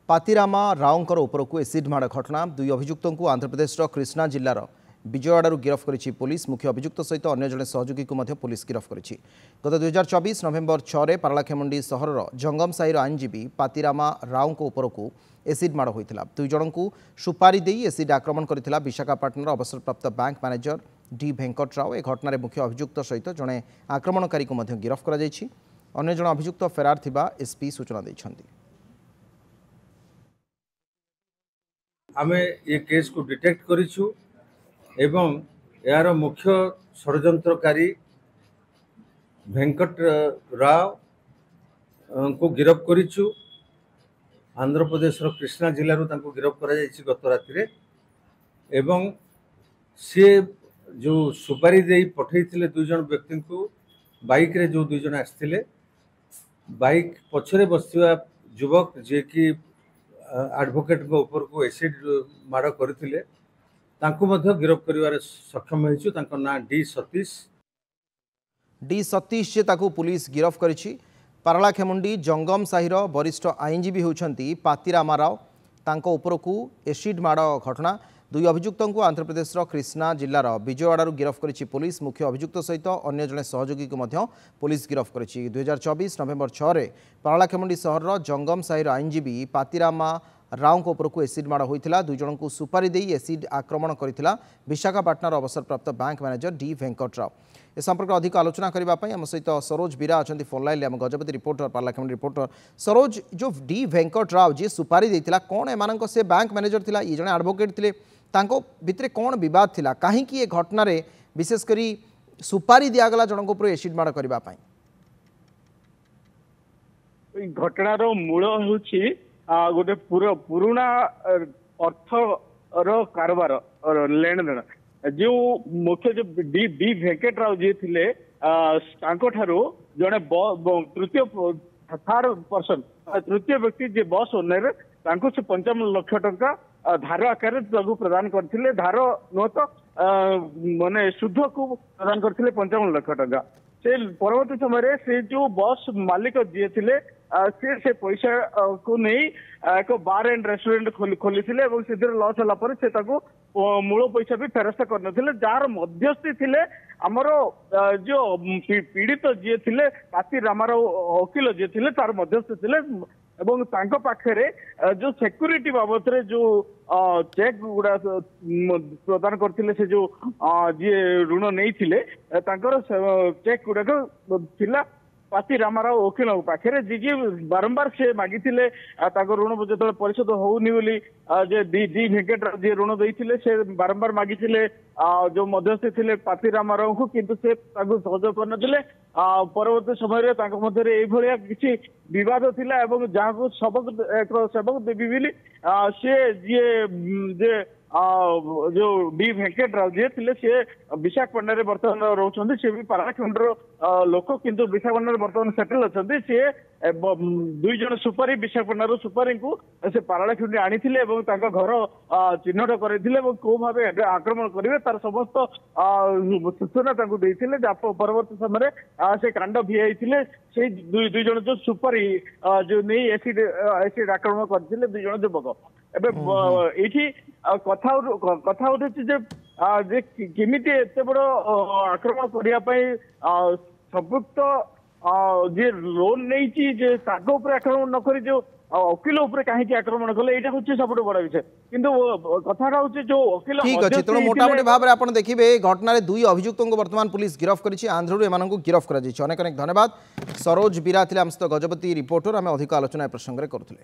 पातिरामा रावंकर उपरकू acid माड़ घटना दुई अभियुक्त को आंध्रप्रदेश कृष्णा जिलार विजयवाड़ू गिरफ करिछि पुलिस। मुख्य अभियुक्त सहित अन्य जड़े सहयोगी को मध्य पुलिस गिरफ करिछि। गत 2024 नवेम्बर 6 पारलाखेमुंडी सहर जंगम साहिर आईनजीवी पातिरामा रावंक उपरकू एसिड माड़ होता। दुई जन को सुपारी दे एसिड आक्रमण करथिला विशाखापाटनार अवसरप्राप्त bank manager D Venkat Rao. ए घटना मुख्य अभियुक्त सहित जड़े आक्रमणकारी को मध्य गिरफ करा जायछि। अन्य जन अभियुक्त फेरार थिबा एसपी सूचना दैछन्ति। आमे ये केस को डिटेक्ट करिछु एवं यार मुख्य षड्यंत्रकारी वेंकट राव को गिरफ करिछु। आंध्र प्रदेश कृष्णा जिलूर गिरफ करा जायछि गत राति एवं सी जो सुपारी दे पठेइथिले दुई जन व्यक्ति को बाइक रे जो दुई जन आस्थिले बाइक पछरे बसथिबा युवक जे कि एडवोकेट को ऊपर को एसिड माड़ करथिले तांको मध्य गिरफ करिवारे सक्षम होइछु। तांको ना डी सतीश जे ताको पुलिस गिरफ करिछि। पारलाखेमुंडी जंगम साहिर वरिष्ठ आईनजीवी होउछंती पातिरामा राव। तांको ऊपर को एसिड माड़ घटना दुई अभियुक्त को आंध्रप्रदेश कृष्णा जिलार विजयवाड़ू गिरफ करिछि पुलिस। मुख्य अभियुक्त सहित अन्य जड़े सहयोगी को मध्य पुलिस गिरफ करिछि। 2024 नवेम्बर 6 पारलाखेमुंडी सहर जंगम साहिर आईनजीवी पातिरामा राव को उपरकू एसिड माड़ होता। दुई जन को सुपारी दे एसिड आक्रमण करथिला विशाखापाटनार अवसरप्राप्त bank manager D Venkat Rao. ए संपर्क अधिक आलोचना करने आम सहित सरोज बीरा अच्छा फोन लाइन आम गजपति रिपोर्टर पारलाखेमुंडी रिपोर्टर। सरोज जो डी वेंकट राव जी सुपारी देता कौन एम से बैंक मैनेजर थिला ये जड़े एडवोकेट थे भितर कौन बद थिला कहीं ये घटना विशेषकर सुपारी दिगला जनक उपर एसिड माड़ करने घटनार मूल हूँ गोटे पुराणा अर्थ कारबार लेन देन जो मुख्य जो डी वेंकट राव जी थे जड़े तृतीय थर्ड पर्सन तृतीय व्यक्ति जे बस ओनर से 55 लाख टंका धार आकार प्रदान करथिले। धार नुह तो माने शुद्ध को प्रदान करथिले 55 लाख टंका। से परवर्ती समय से जो बस मालिक जी थे से पैसा को नहीं एक बार एंड रेस्टोरेंट खोली से लॉस होला से मूल पैसा भी फेरस्त करनथिले। जार मध्यस्थी थिले हमर जो पीड़ित जी थे पातिरामार वकील जी थे तार मध्यस्थी थिले एवं तांको पाखरे जो सिक्योरिटी बाबत रे जो चेक गुड़ा प्रदान करथिले से जो जी ऋण नहीं थिले तांकर चेक गुड़ा थिला पातिरामार वकील पाखे जी बारंबार से मागी ऋण जो परिशोध होनी बोली डी वेंकट राव जी ऋण देते से बारंबार मागी जो मध्यस्थी थे पातिरामार को किंतु से सहयोग करनथिले। परवर्ती समय मध्य किसी विवाद थिला एवं जहाँ को सबक एक सेवक देवी बोली से जी जो डी वेंकट राव जी थे सी विशाखापाटना बर्तमान रोचे सी भी पारलाखेमुंडी लोक किंतु विशाखापाटना बर्तमान सेटल अच्छा सी दुई जन सुपारी विशाखापाटना सुपारी को से पारलाखेमुंडी आनी घर चिन्हट करते कौ भाव आक्रमण करेंगे तार समस्त सूचना परवर्ती समय से कांड भिआई से दुई जन जो सुपारी जो नहीं एसिड आक्रमण करते दुई जन युवक एवं कथा उठे केमिति एते बड़ आक्रमण करने संपुक्त जे लोन नहीं जे आक्रमण न करी जो वकील उपर कहीं आक्रमण कले यहाँ हूँ सब बड़ विषय किंतु कथा हूँ जो वकील ठीक अच्छे तेणु मोटामोटी भाव में आप देखिए घटना दुई अभियुक्त को बर्तमान पुलिस गिरफ कर आंध्र एम गिरफ कर। अनेक अनेक धन्यवाद। सरोज बीरा आम सहित गजपति रिपोर्टर आम अधिक आलोचना प्रसंग में करुले।